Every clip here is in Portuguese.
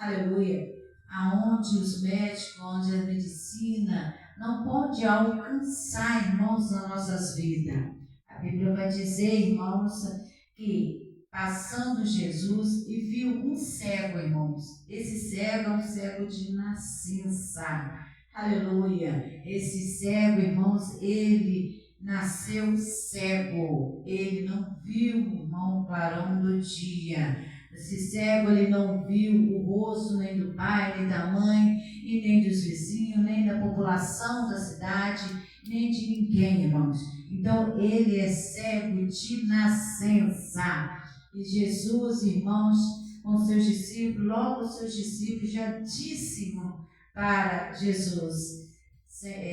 aleluia, aonde os médicos, onde a medicina não pode alcançar, irmãos, nas nossas vidas. A Bíblia vai dizer, irmãos, que passando Jesus e viu um cego, irmãos. Esse cego é um cego de nascença. Aleluia. Esse cego, irmãos, ele nasceu cego. Ele não viu, irmão, o clarão do dia. Esse cego, ele não viu o rosto nem do pai, nem da mãe, e nem dos vizinhos, nem da população da cidade, nem de ninguém, irmãos. Então, ele é cego de nascença. E Jesus, irmãos, com seus discípulos, logo os seus discípulos já disseram para Jesus: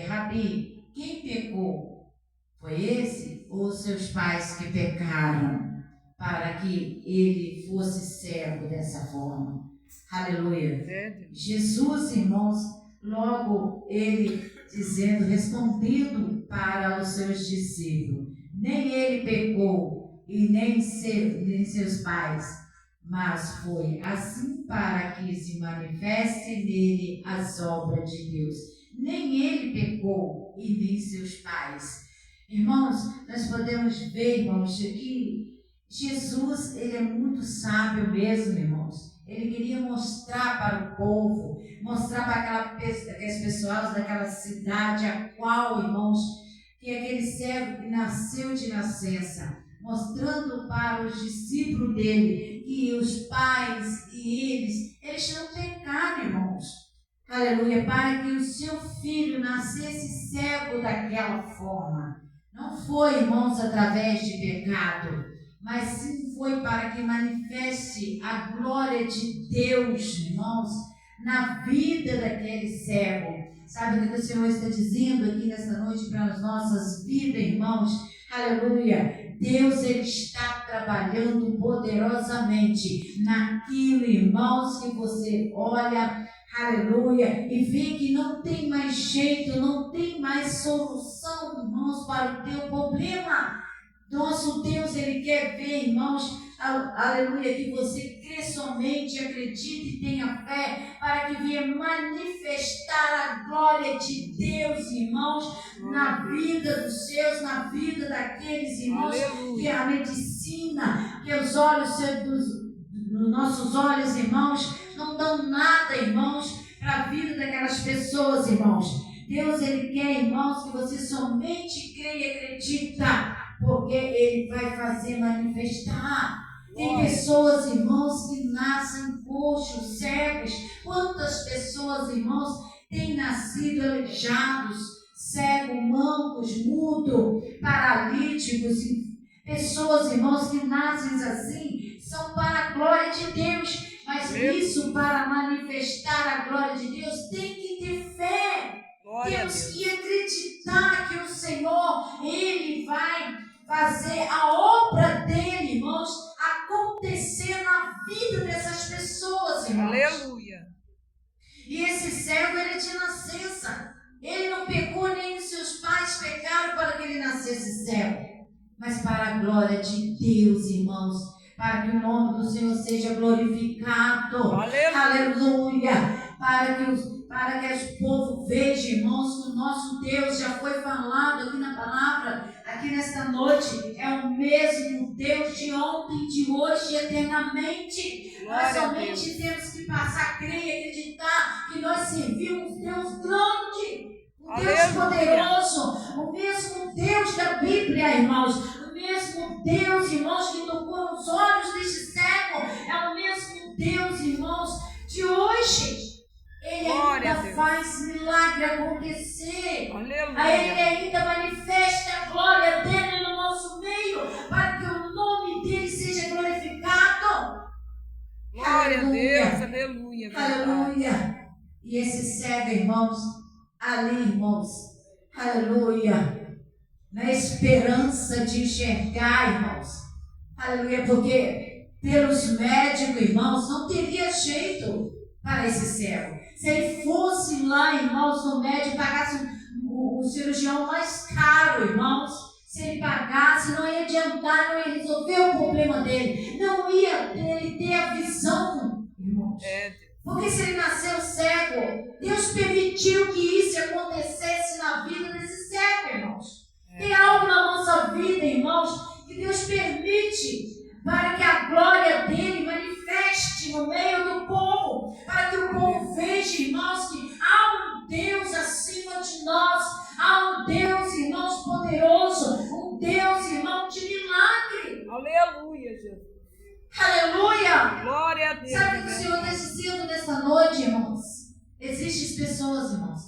Rabi, quem pecou? Foi esse ou seus pais que pecaram para que ele fosse cego dessa forma? Aleluia. Jesus, irmãos, logo ele dizendo, respondendo para os seus discípulos: nem ele pecou e nem seus pais, mas foi assim para que se manifeste nele as obras de Deus. Nem ele pecou e nem seus pais. Irmãos, nós podemos ver, irmãos, que Jesus, ele é muito sábio mesmo, irmãos. Ele queria mostrar para o povo, mostrar para aquelas pessoas daquela cidade, a qual, irmãos, que aquele cego que nasceu de nascença, mostrando para os discípulos dele que os pais e eles não pecaram, irmãos. Aleluia, para que o seu filho nascesse cego daquela forma. Não foi, irmãos, através de pecado, mas sim foi para que manifeste a glória de Deus, irmãos, na vida daquele cego. Sabe o que o Senhor está dizendo aqui nesta noite para as nossas vidas, irmãos? Aleluia. Deus, ele está trabalhando poderosamente naquilo, irmãos, que você olha, aleluia, e vê que não tem mais jeito, não tem mais solução, irmãos, para o teu problema. Nosso Deus, ele quer ver, irmãos, aleluia, que você crê somente, acredite e tenha fé, para que venha manifestar a glória de Deus, irmãos, na vida dos seus, na vida daqueles irmãos, aleluia, que a medicina, que os olhos dos nossos olhos, irmãos, não dão nada, irmãos, para a vida daquelas pessoas, irmãos. Deus, ele quer, irmãos, que você somente creia e acredita, porque ele vai fazer manifestar. Tem pessoas, irmãos, que nascem coxos, cegos. Quantas pessoas, irmãos, têm nascido aleijados, cegos, mancos, mudos, paralíticos. Pessoas, irmãos, que nascem assim, são para a glória de Deus. Mas isso, para manifestar a glória de Deus, tem que ter fé. Temos que acreditar que o Senhor, ele vai fazer a obra dele, irmãos, acontecer na vida dessas pessoas, irmãos. Aleluia. E esse cego, ele é de nascença. Ele não pecou, nem os seus pais pecaram para que ele nascesse cego. Mas para a glória de Deus, irmãos, para que o nome do Senhor seja glorificado. Aleluia. Aleluia. Para que o povo veja, irmãos, que o nosso Deus já foi falado aqui na palavra, aqui nesta noite, é o mesmo Deus de ontem, de hoje e eternamente. Nós somente temos que passar a crer e acreditar que nós servimos um Deus grande, um Deus poderoso, o mesmo Deus da Bíblia, irmãos, o mesmo Deus, irmãos, que tocou nos olhos deste cego, é o mesmo Deus, irmãos, de hoje. Ele ainda faz milagre acontecer. Aleluia. Ele ainda manifesta a glória dele no nosso meio, para que o nome dele seja glorificado. Glória a Deus, aleluia. Aleluia. E esse cego, irmãos, ali, irmãos, aleluia, na esperança de enxergar, irmãos, aleluia, porque pelos médicos, irmãos, não teria jeito para esse cego. Se ele fosse lá, irmãos, no médico, pagasse o cirurgião mais caro, irmãos, se ele pagasse, não ia adiantar, não ia resolver o problema dele, não ia ele ter a visão, irmãos. Porque se ele nasceu cego, Deus permitiu que isso acontecesse na vida desse cego, irmãos. Tem algo na nossa vida, irmãos, que Deus permite para que a glória dele manifeste no meio do povo, para que o povo veja, irmãos, que há um Deus acima de nós, há um Deus, irmãos, poderoso, um Deus, irmão, de milagre. Aleluia, Jesus. Aleluia! Glória a Deus. Sabe o que o Senhor está dizendo nessa noite, irmãos? Existem pessoas, irmãos,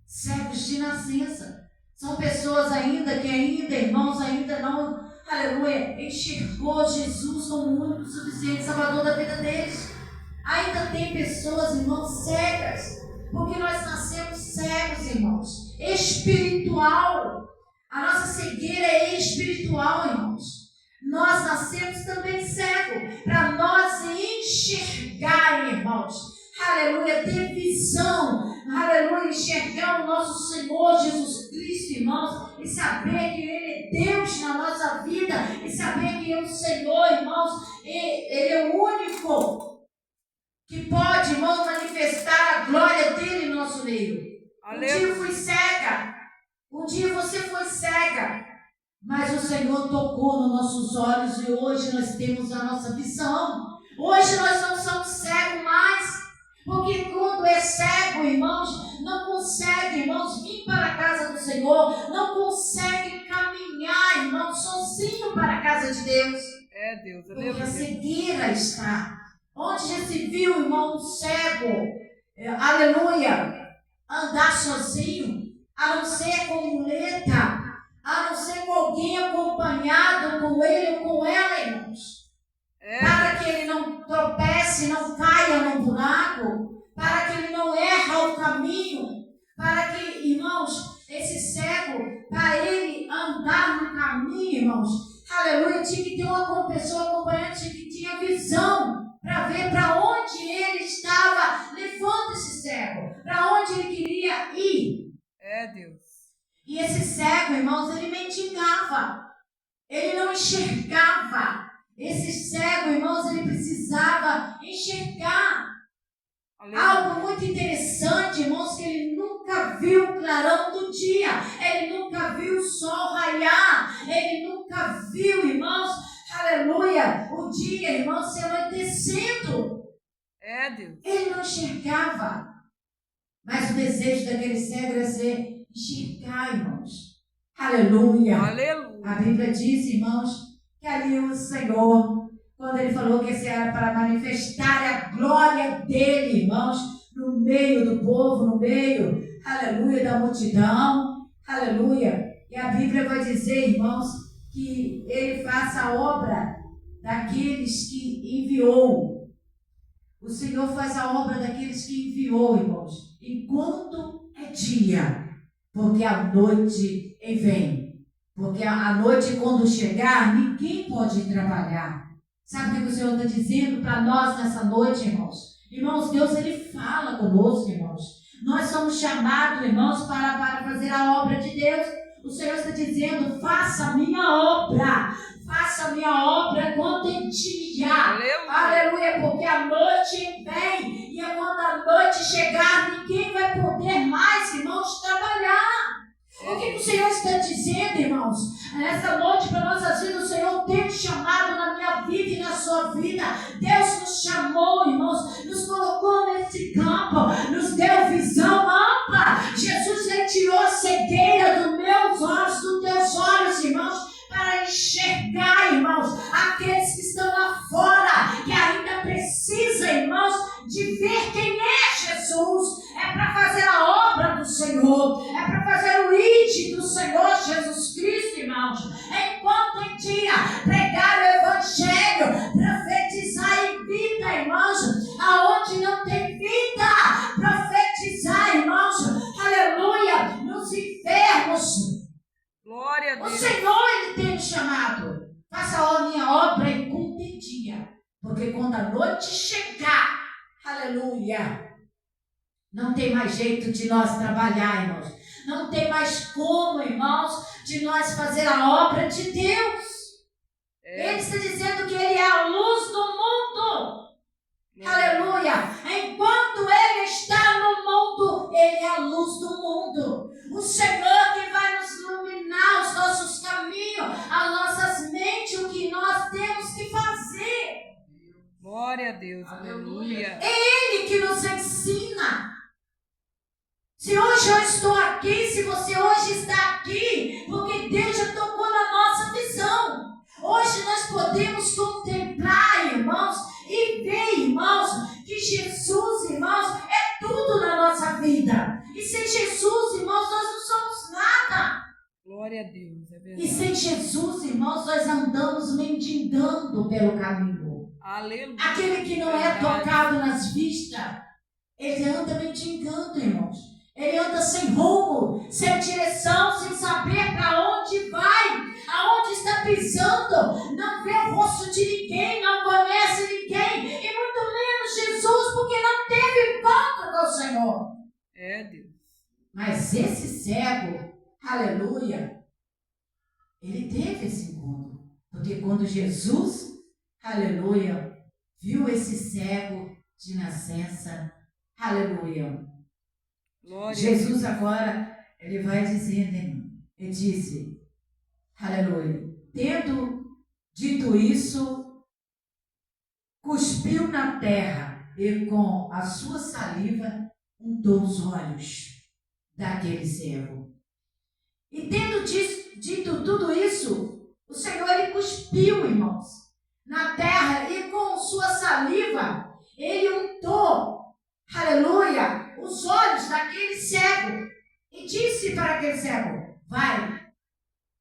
cegos de nascença. São pessoas ainda, irmãos, ainda não, aleluia, enxergou Jesus como o único suficiente salvador da vida deles. Ainda tem pessoas, irmãos, cegas, porque nós nascemos cegos, irmãos, espiritual. A nossa cegueira é espiritual, irmãos. Nós nascemos também cegos, para nós enxergar, irmãos, aleluia, ter visão, aleluia, enxergar o nosso Senhor Jesus Cristo, irmãos, e saber que Ele é Deus na nossa vida, e saber que Ele é o Senhor, irmãos, Ele é o único que pode, irmãos, manifestar a glória dele no nosso meio. Aleluia. Um dia eu fui cega, um dia você foi cega, mas o Senhor tocou nos nossos olhos e hoje nós temos a nossa visão. Hoje nós não somos cegos mais, porque quando é cego, irmãos, não consegue, irmãos, vir para a casa do Senhor, não consegue caminhar, irmãos, sozinho para a casa de Deus. É, Deus, Porque a cegueira está. Onde já se viu, irmão, um cego, aleluia, andar sozinho, a não ser com muleta, a não ser com alguém acompanhado com ele ou com ela, irmãos. Para que ele não tropece, não caia no buraco, para que ele não erra o caminho, para que, irmãos, esse cego, para ele andar no caminho, irmãos, aleluia, tinha que ter uma pessoa acompanhante que tinha visão, para ver para onde ele estava levando esse cego, para onde ele queria ir. É, Deus. E esse cego, irmãos, ele mendigava, ele não enxergava. Esse cego, irmãos, ele precisava enxergar. Aleluia. Algo muito interessante, irmãos, que ele nunca viu o clarão do dia, ele nunca viu o sol raiar, ele nunca viu, irmãos, aleluia, o dia, irmãos, se anoitecendo. É, Deus. Ele não enxergava, mas o desejo daquele cego era ser enxergar, irmãos. Aleluia. Aleluia. A Bíblia diz, irmãos, que ali o Senhor, quando ele falou que esse era para manifestar a glória dele, irmãos, no meio do povo, no meio, aleluia, da multidão, aleluia. E a Bíblia vai dizer, irmãos, que ele faça a obra daqueles que enviou. O Senhor faz a obra daqueles que enviou, irmãos, enquanto é dia, porque a noite vem. Porque a noite, quando chegar, ninguém pode trabalhar. Sabe o que o Senhor está dizendo para nós nessa noite, irmãos? Irmãos, Deus, Ele fala conosco, irmãos. Nós somos chamados, irmãos, para fazer a obra de Deus. O Senhor está dizendo, faça a minha obra. Faça a minha obra quando é dia. Aleluia, porque a noite vem. E quando a noite chegar, ninguém vai poder mais, irmãos, trabalhar. O que o Senhor está dizendo, irmãos? Nessa noite, para nossas vidas, o Senhor tem chamado na minha vida e na sua vida. Deus nos chamou, irmãos, nos colocou nesse campo, nos deu visão ampla. Jesus retirou a cegueira dos meus olhos, dos teus olhos, irmãos, para enxergar, irmãos, aqueles que estão lá fora, que ainda precisam, irmãos, de ver quem é Jesus. É para fazer a obra do Senhor, é para fazer o ID do Senhor Jesus Cristo, irmãos. Enquanto em dia, pregar o Evangelho, profetizar em vida, irmãos, aonde não tem vida, profetizar, irmãos, aleluia, nos enfermos. Glória a Deus. O Senhor, Ele tem nos chamado. Faça a minha obra enquanto é dia, porque quando a noite chegar, aleluia, não tem mais jeito de nós trabalhar, irmãos. Não tem mais como, irmãos, de nós fazer a obra de Deus. Ele está dizendo que Ele é a luz do mundo. Aleluia. Enquanto Deus, aleluia. Ele que nos ensina. Se hoje eu estou aqui, se você hoje está aqui, porque Deus já tocou na nossa visão. Hoje nós podemos contemplar, irmãos, e ver, irmãos, que Jesus, irmãos, é tudo na nossa vida. E sem Jesus, irmãos, nós não somos nada. Glória a Deus, é verdade. E sem Jesus, irmãos, nós andamos mendigando pelo caminho. Aleluia. Aquele que não é tocado nas vistas, ele anda mendigando, irmãos. Ele anda sem rumo, sem direção, sem saber para onde vai, aonde está pisando, não vê o rosto de ninguém, não conhece ninguém, e muito menos Jesus, porque não teve encontro com o Senhor. É, Deus. Mas esse cego, aleluia, ele teve esse encontro, porque quando Jesus, aleluia, viu esse cego de nascença, aleluia, Glória Jesus agora, ele vai dizendo, irmão, ele disse, aleluia, tendo dito isso, cuspiu na terra e com a sua saliva untou os olhos daquele servo. E tendo dito tudo isso, o Senhor, ele cuspiu, irmãos, na terra e com sua saliva, ele untou, aleluia, os olhos daquele cego e disse para aquele cego, vai,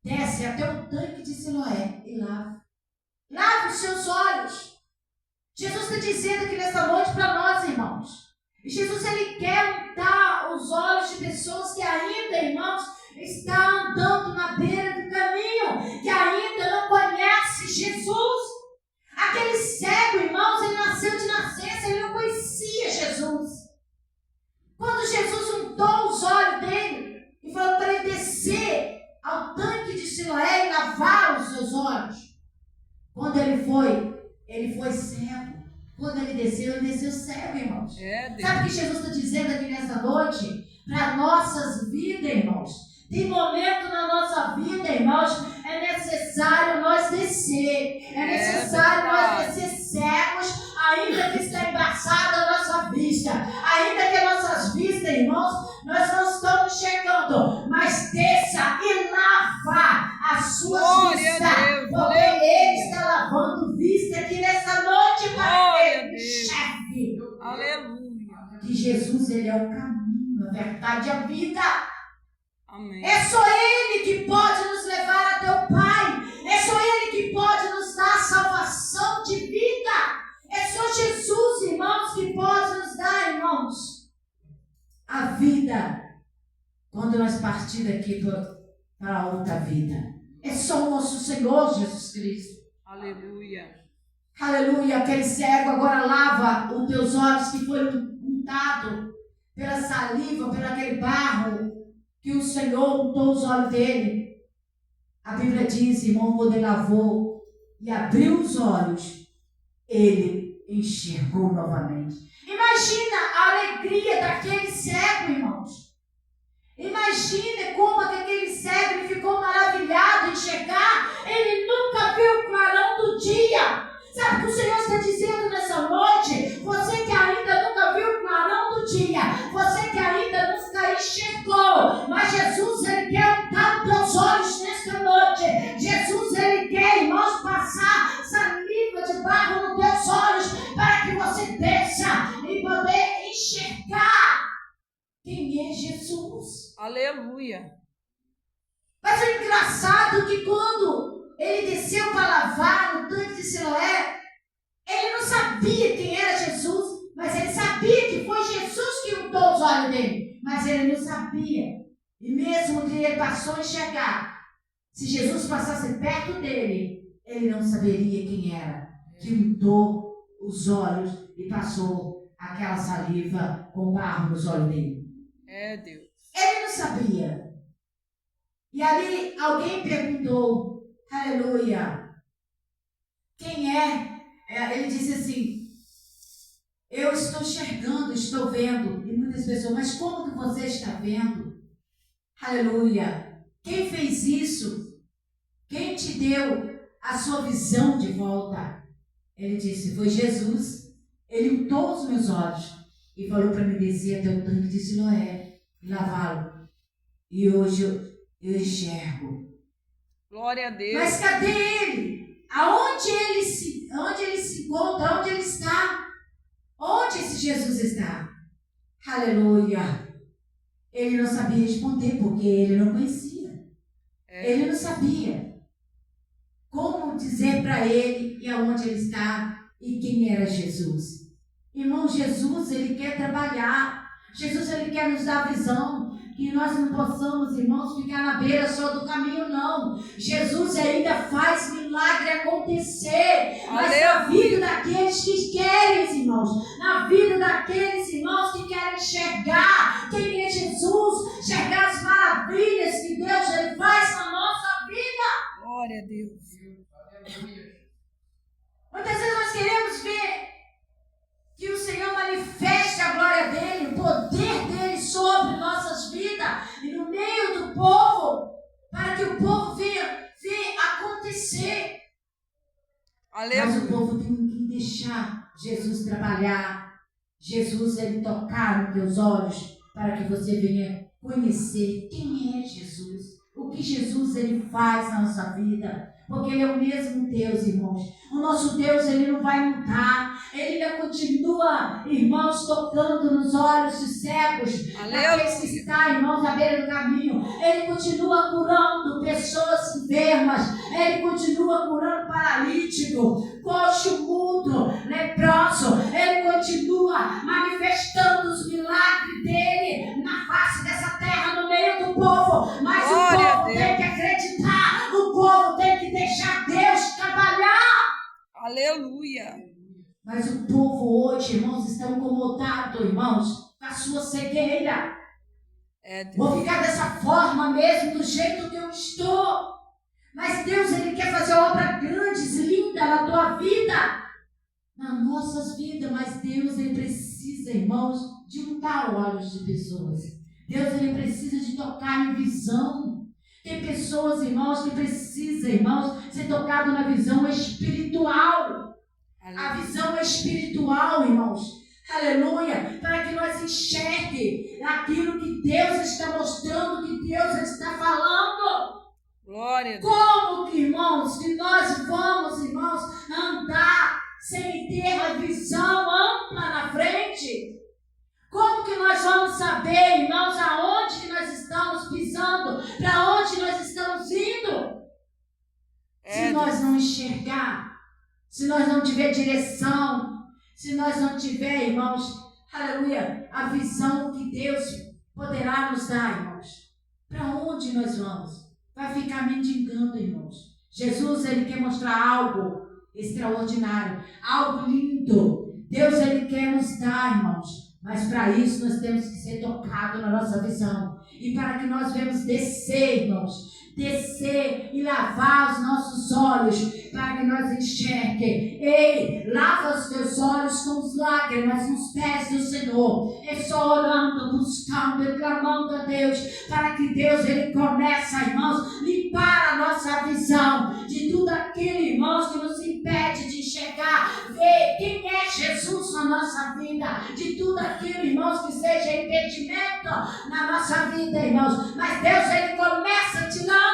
desce até o tanque de Siloé e lave os seus olhos. Jesus está dizendo aqui nessa noite para nós, irmãos, e Jesus, ele quer untar os olhos de pessoas que ainda, irmãos, estão andando na beira do caminho, que ainda não conhece Jesus. Aquele cego, irmãos, ele nasceu de nascença, ele não conhecia Jesus. Quando Jesus untou os olhos dele e falou para ele descer ao tanque de Siloé e lavar os seus olhos. Quando ele foi cego. Quando ele desceu cego, irmãos. É, Deus. Sabe o que Jesus está dizendo aqui nessa noite? Para nossas vidas, irmãos. Tem momento na nossa vida, irmãos, é necessário nós descer. É necessário nós descer cegos, ainda que está embaçada a nossa vista. Ainda que as nossas vistas, irmãos, nós não estamos enxergando. Mas desça e lava as suas vistas. Porque Ele está lavando vista aqui nessa noite para que Ele enxergue. Aleluia. Que Jesus, Ele é o caminho, a verdade e a vida. Amém. É só Ele que pode nos levar até o Pai. É só Ele que pode nos dar a salvação de vida. É só Jesus, irmãos, que pode nos dar, irmãos, a vida quando nós partir daqui para a outra vida. É só o nosso Senhor Jesus Cristo. Aleluia. Aleluia. Aquele cego agora lava os teus olhos que foi untado pela saliva, pelo aquele barro que o Senhor untou os olhos dele. A Bíblia diz, irmão, quando ele lavou e abriu os olhos, ele enxergou novamente. Imagina a alegria daquele cego, irmãos. Imagine como aquele cego ele ficou maravilhado em enxergar. Ele nunca viu o clarão do dia. Sabe o que o Senhor está dizendo nessa noite? Você que ainda nunca viu o clarão do dia, você que ainda nunca enxergou, mas Jesus, ele quer untar os teus olhos nesta noite. Jesus, ele quer, irmãos, passar saliva de barro nos teus olhos para que você desça e poder enxergar quem é Jesus. Aleluia. Mas o engraçado é que quando ele desceu para lavar no tanque de Siloé, ele não sabia quem era Jesus, mas ele sabia que foi Jesus que untou os olhos dele, mas ele não sabia. E mesmo que ele passou a enxergar, se Jesus passasse perto dele, ele não saberia quem era, que untou os olhos e passou aquela saliva com barro nos olhos dele. É, Deus. Ele não sabia. E ali alguém perguntou, aleluia, quem é? Ele disse assim, eu estou enxergando, estou vendo. E muitas pessoas, mas como que você está vendo? Aleluia. Quem fez isso? Quem te deu a sua visão de volta? Ele disse, foi Jesus. Ele untou os meus olhos e falou para me descer até o tanque de Siloé e lavá-lo. E hoje eu enxergo. Glória a Deus. Mas cadê ele? Onde ele se encontra? Onde ele está? Onde esse Jesus está? Aleluia. Ele não sabia responder porque ele não conhecia. Ele não sabia como dizer para ele e aonde ele está e quem era Jesus. Irmão, Jesus, ele quer trabalhar. Jesus, ele quer nos dar visão. Que nós não possamos, irmãos, ficar na beira só do caminho, não. Jesus ainda faz milagre acontecer. Mas na vida daqueles que querem, irmãos. Na vida daqueles irmãos que querem enxergar quem é Jesus. Enxergar as maravilhas que Deus ele faz na nossa vida. Glória a Deus. Muitas vezes nós queremos ver que o Senhor manifeste a glória dele, o poder dele sobre nossas vidas e no meio do povo, para que o povo venha acontecer. Aleluia. Mas o povo tem que deixar Jesus trabalhar, Jesus ele tocar nos teus olhos, para que você venha conhecer quem é Jesus, o que Jesus ele faz na nossa vida. Porque ele é o mesmo Deus, irmãos. O nosso Deus, ele não vai mudar. Ele ainda continua, irmãos, tocando nos olhos dos cegos. Daqueles que estão, irmãos, à beira do caminho. Ele continua curando pessoas enfermas. Ele continua curando paralítico, coxo, mudo, leproso. Ele continua manifestando os milagres dele na face dessa terra, no meio do povo. Mas glória o povo tem que acreditar. O povo tem que deixar Deus trabalhar. Aleluia. Mas o povo hoje, irmãos, está incomodado, irmãos, com a sua cegueira. Vou ficar dessa forma mesmo, do jeito que eu estou. Mas Deus, ele quer fazer obras grandes, lindas na tua vida, nas nossas vidas. Mas Deus, ele precisa, irmãos, de untar olhos de pessoas. Deus, ele precisa de tocar em visão. Tem pessoas, irmãos, que precisam, irmãos, ser tocado na visão espiritual. A visão espiritual, irmãos. Aleluia. Para que nós enxerguem aquilo que Deus está mostrando, que Deus está falando. Glória a Deus. Como que, irmãos, que nós vamos, irmãos, andar sem ter a visão ampla na frente? Como que nós vamos saber, irmãos, aonde que nós estamos pisando? Para onde nós estamos indo? Se nós não enxergar, se nós não tiver direção, se nós não tiver, irmãos, aleluia, a visão que Deus poderá nos dar, irmãos. Para onde nós vamos? Vai ficar mendigando, irmãos. Jesus, ele quer mostrar algo extraordinário, algo lindo. Deus, ele quer nos dar, irmãos. Mas para isso nós temos que ser tocados na nossa visão. E para que nós venhamos descer, irmãos, descer e lavar os nossos olhos, para que nós enxerguem. Ei, lava os teus olhos com as lágrimas nos pés do Senhor. É só orando, buscando e clamando a Deus, para que Deus, ele comece, irmãos, limpar a nossa visão de tudo aquilo, irmãos, que nos impede de enxergar, ver quem é Jesus na nossa vida, de tudo aquilo, irmãos, que seja impedimento na nossa vida, irmãos. Mas Deus, ele começa tirando.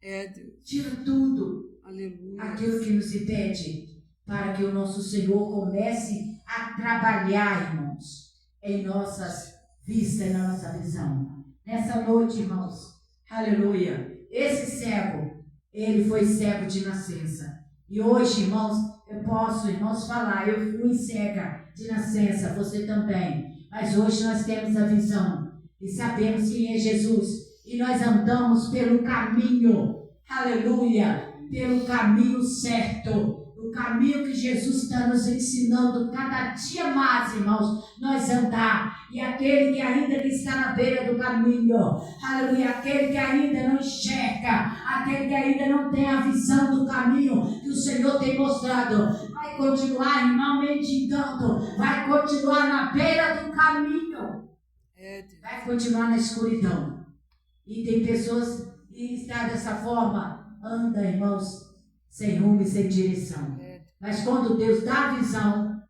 Deus. Tira tudo. Aleluia. Aquilo que nos impede, para que o nosso Senhor comece a trabalhar, irmãos, em nossas vistas, na nossa visão. Nessa noite, irmãos, aleluia, esse cego, ele foi cego de nascença. E hoje, irmãos, eu posso, irmãos, falar, eu fui cega de nascença, você também. Mas hoje nós temos a visão e sabemos quem é Jesus. E nós andamos pelo caminho, aleluia, pelo caminho certo, o caminho que Jesus está nos ensinando cada dia mais, irmãos, nós andar. E aquele que ainda que está na beira do caminho, aleluia, aquele que ainda não enxerga, aquele que ainda não tem a visão do caminho que o Senhor tem mostrado, vai continuar, irmão, mendigando, vai continuar na beira do caminho, vai continuar na escuridão. E tem pessoas que estão dessa forma, anda, irmãos, sem rumo e sem direção. Mas quando Deus dá a visão,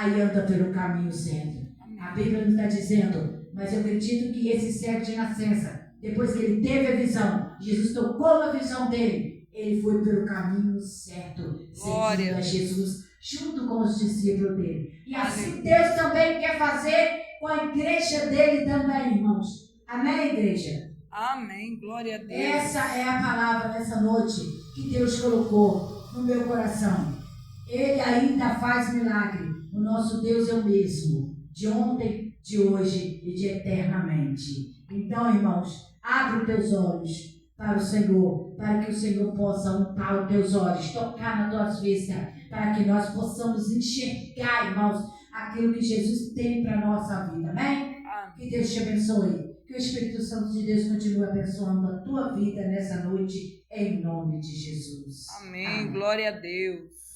aí anda pelo caminho certo. A Bíblia não está dizendo, mas eu acredito que esse cego de nascença, depois que ele teve a visão, Jesus tocou na visão dele, ele foi pelo caminho certo, seguindo a Jesus, junto com os discípulos dele. E assim Deus também quer fazer com a igreja dele também, irmãos. Amém, igreja? Amém. Glória a Deus. Essa é a palavra nessa noite que Deus colocou no meu coração. Ele ainda faz milagre. O nosso Deus é o mesmo, de ontem, de hoje e de eternamente. Então, irmãos, abre os teus olhos para o Senhor, para que o Senhor possa untar os teus olhos, tocar nas tuas vistas, para que nós possamos enxergar, irmãos, aquilo que Jesus tem para a nossa vida. Amém? Que Deus te abençoe. Que o Espírito Santo de Deus continue abençoando a tua vida nessa noite, em nome de Jesus. Amém. Glória a Deus.